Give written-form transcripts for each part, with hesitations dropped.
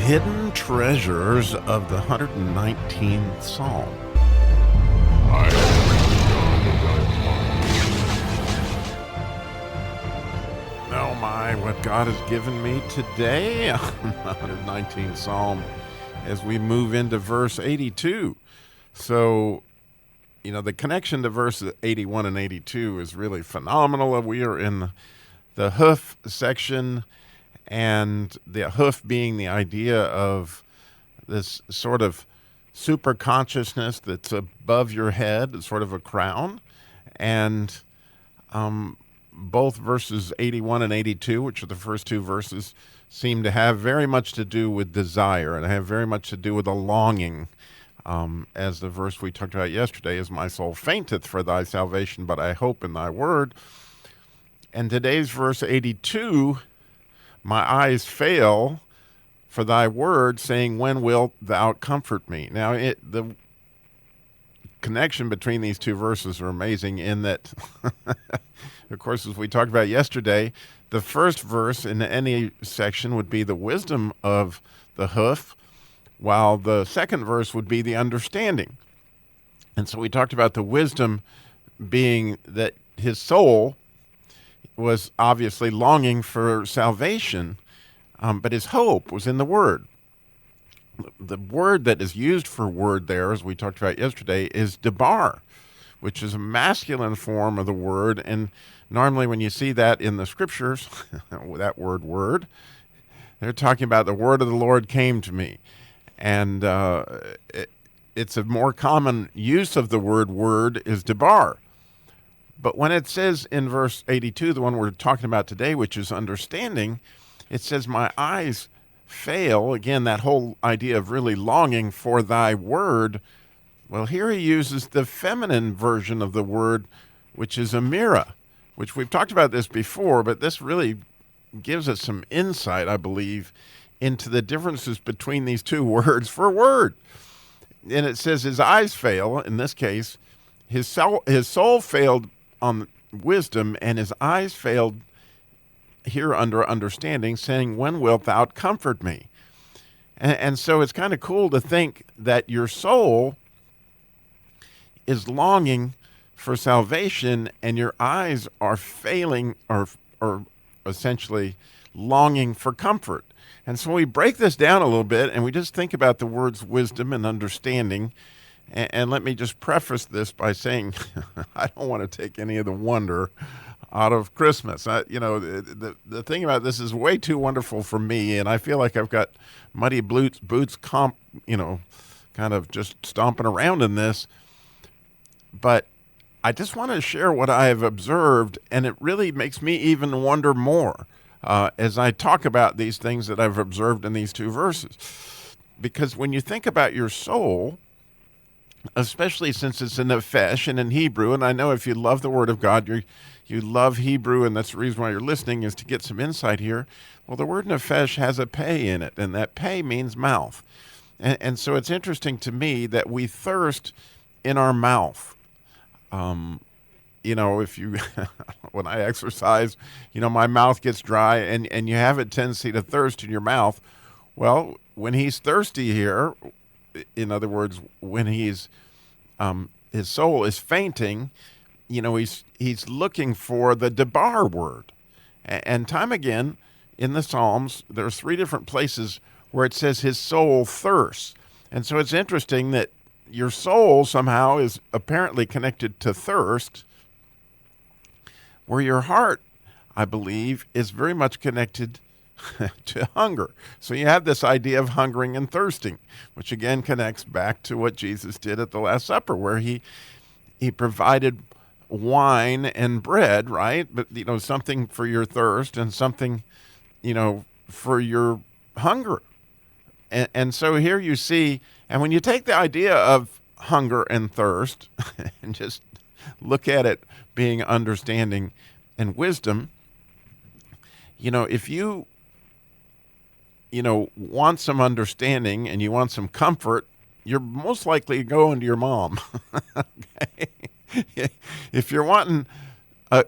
hidden treasures of the 119th Psalm. Oh my, what God has given me today on the 119th Psalm as we move into verse 82. So, the connection to verses 81 and 82 is really phenomenal. We are in the hoof section, and the hoof being the idea of this sort of super consciousness that's above your head, sort of a crown. And both verses 81 and 82, which are the first two verses, seem to have very much to do with desire and have very much to do with a longing. As the verse we talked about yesterday is, my soul fainteth for thy salvation, but I hope in thy word. And today's verse 82, my eyes fail for thy word, saying, when wilt thou comfort me? Now, the connection between these two verses are amazing in that, of course, as we talked about yesterday, the first verse in any section would be the wisdom of the hoof, while the second verse would be the understanding. And so we talked about the wisdom being that his soul was obviously longing for salvation, but his hope was in the word. The word that is used for word there, as we talked about yesterday, is debar, which is a masculine form of the word. And normally when you see that in the scriptures, that word, they're talking about the word of the Lord came to me. And it's a more common use of the word is debar. But when it says in verse 82, the one we're talking about today, which is understanding, it says, my eyes fail. Again, that whole idea of really longing for thy word. Well, here he uses the feminine version of the word, which is amira, which we've talked about this before, but this really gives us some insight, I believe, into the differences between these two words for word. And it says his eyes fail. In this case, his soul failed on wisdom, and his eyes failed here under understanding, saying, when wilt thou comfort me? And so it's kind of cool to think that your soul is longing for salvation, and your eyes are failing or essentially longing for comfort. And so we break this down a little bit, and we just think about the words wisdom and understanding. And let me just preface this by saying I don't want to take any of the wonder out of Christmas. The thing about this is way too wonderful for me, and I feel like I've got muddy boots kind of just stomping around in this. But I just want to share what I have observed, and it really makes me even wonder more as I talk about these things that I've observed in these two verses. Because when you think about your soul, especially since it's in Nefesh and in Hebrew, and I know if you love the Word of God, you love Hebrew, and that's the reason why you're listening, is to get some insight here. Well, the word Nefesh has a pei in it, and that pei means mouth. And so it's interesting to me that we thirst in our mouth. If you, when I exercise, my mouth gets dry, and you have a tendency to thirst in your mouth. Well, when he's thirsty here, in other words, when he's his soul is fainting, he's looking for the debar word. And time again in the Psalms, there's three different places where it says his soul thirsts. And so it's interesting that your soul somehow is apparently connected to thirst, where your heart, I believe, is very much connected to hunger. So you have this idea of hungering and thirsting, which again connects back to what Jesus did at the Last Supper, where he provided wine and bread, right? But something for your thirst and something, for your hunger. And so here you see, and when you take the idea of hunger and thirst and just look at it being understanding and wisdom, if you want some understanding and you want some comfort, you're most likely going to your mom. Okay? If you're wanting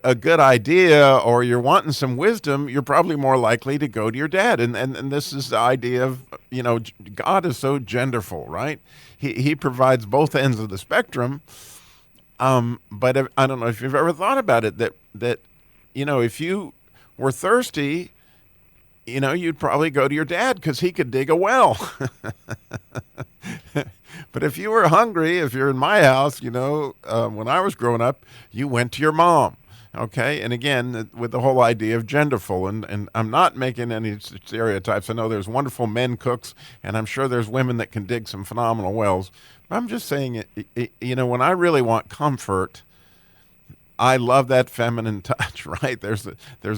a good idea or you're wanting some wisdom, you're probably more likely to go to your dad. And this is the idea of, God is so genderful, right? He provides both ends of the spectrum. But I don't know if you've ever thought about it, that if you were thirsty, you'd probably go to your dad because he could dig a well. But if you were hungry, if you're in my house, when I was growing up, you went to your mom. Okay. And again, with the whole idea of genderful, and I'm not making any stereotypes. I know there's wonderful men cooks, and I'm sure there's women that can dig some phenomenal wells. But I'm just saying, when I really want comfort, I love that feminine touch, right? There's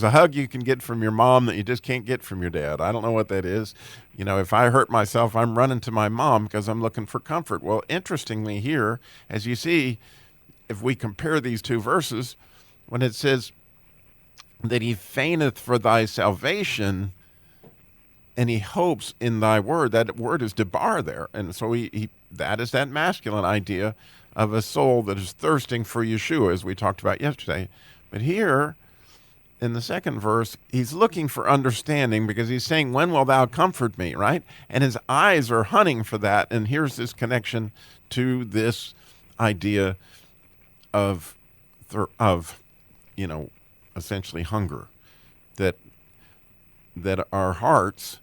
a hug you can get from your mom that you just can't get from your dad. I don't know what that is. If I hurt myself, I'm running to my mom because I'm looking for comfort. Well, interestingly here, as you see, if we compare these two verses, when it says that he fainteth for thy salvation and he hopes in thy word, that word is debar there. And so that is that masculine idea of a soul that is thirsting for Yeshua, as we talked about yesterday. But here, in the second verse, he's looking for understanding because he's saying, when will thou comfort me, right? And his eyes are hunting for that. And here's this connection to this idea of essentially hunger, that our hearts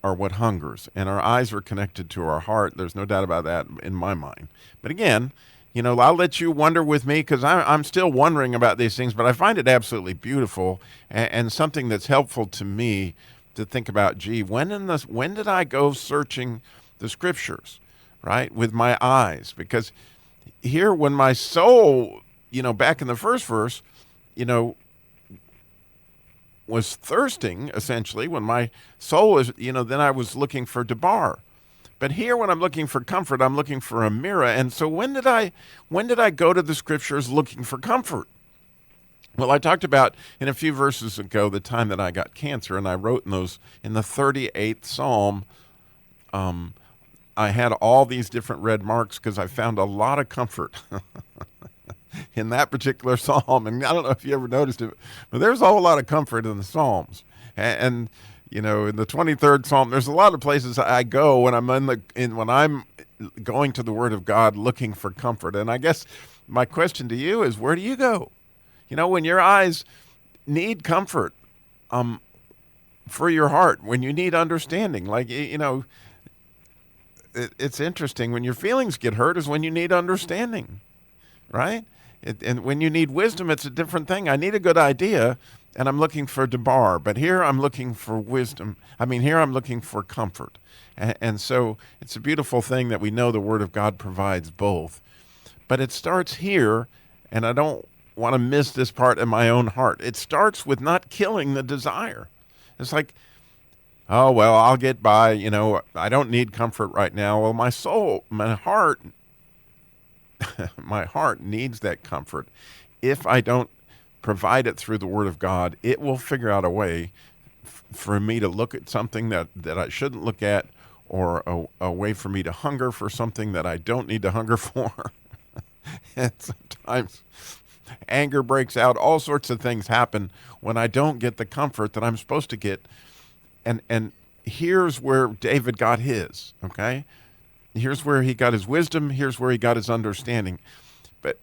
are what hungers, and our eyes are connected to our heart. There's no doubt about that in my mind. But again, I'll let you wonder with me because I'm still wondering about these things, but I find it absolutely beautiful and something that's helpful to me to think about, when did I go searching the scriptures, right, with my eyes? Because here, when my soul, back in the first verse, was thirsting, essentially, when my soul is, then I was looking for debar. But here, when I'm looking for comfort, I'm looking for a mirror. And so when did I go to the scriptures looking for comfort? Well, I talked about in a few verses ago the time that I got cancer, and I wrote in the 38th Psalm. I had all these different red marks because I found a lot of comfort in that particular psalm. And I don't know if you ever noticed it, but there's a whole lot of comfort in the Psalms. And in the 23rd Psalm, there's a lot of places I go when I'm when I'm going to the Word of God looking for comfort. And I guess my question to you is, where do you go? When your eyes need comfort for your heart, when you need understanding, it's interesting. When your feelings get hurt is when you need understanding, right? And when you need wisdom, it's a different thing. I need a good idea, and I'm looking for debar. But here I'm looking for wisdom. Here I'm looking for comfort. And so it's a beautiful thing that we know the Word of God provides both. But it starts here, and I don't want to miss this part in my own heart. It starts with not killing the desire. It's like, oh, well, I'll get by. I don't need comfort right now. Well, my soul, my heart needs that comfort. If I don't provide it through the Word of God, it will figure out a way for me to look at something that I shouldn't look at, or a way for me to hunger for something that I don't need to hunger for. And sometimes anger breaks out. All sorts of things happen when I don't get the comfort that I'm supposed to get. And here's where David got his, okay? Here's where he got his wisdom. Here's where he got his understanding. But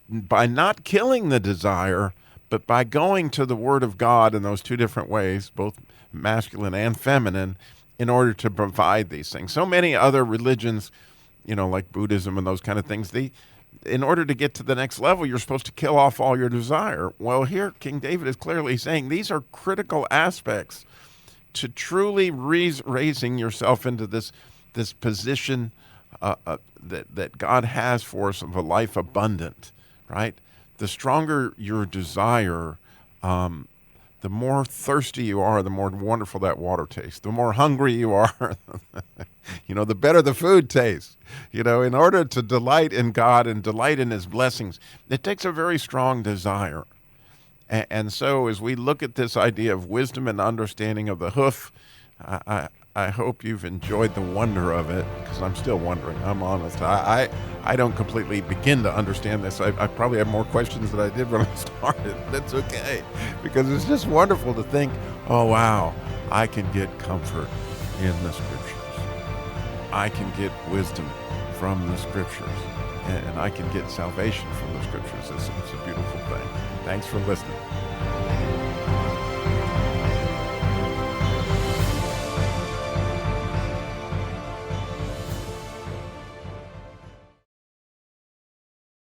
by not killing the desire, but by going to the Word of God in those two different ways, both masculine and feminine, in order to provide these things. So many other religions, like Buddhism and those kind of things, in order to get to the next level, you're supposed to kill off all your desire. Well, here King David is clearly saying these are critical aspects to truly raising yourself into this position that God has for us of a life abundant, right? The stronger your desire, the more thirsty you are, the more wonderful that water tastes. The more hungry you are, the better the food tastes. In order to delight in God and delight in His blessings, it takes a very strong desire. And so as we look at this idea of wisdom and understanding of the hoof, I hope you've enjoyed the wonder of it, because I'm still wondering. I'm honest. I don't completely begin to understand this. I probably have more questions than I did when I started. That's okay, because it's just wonderful to think, oh, wow, I can get comfort in the Scriptures. I can get wisdom from the Scriptures, and I can get salvation from the Scriptures. It's a beautiful thing. Thanks for listening.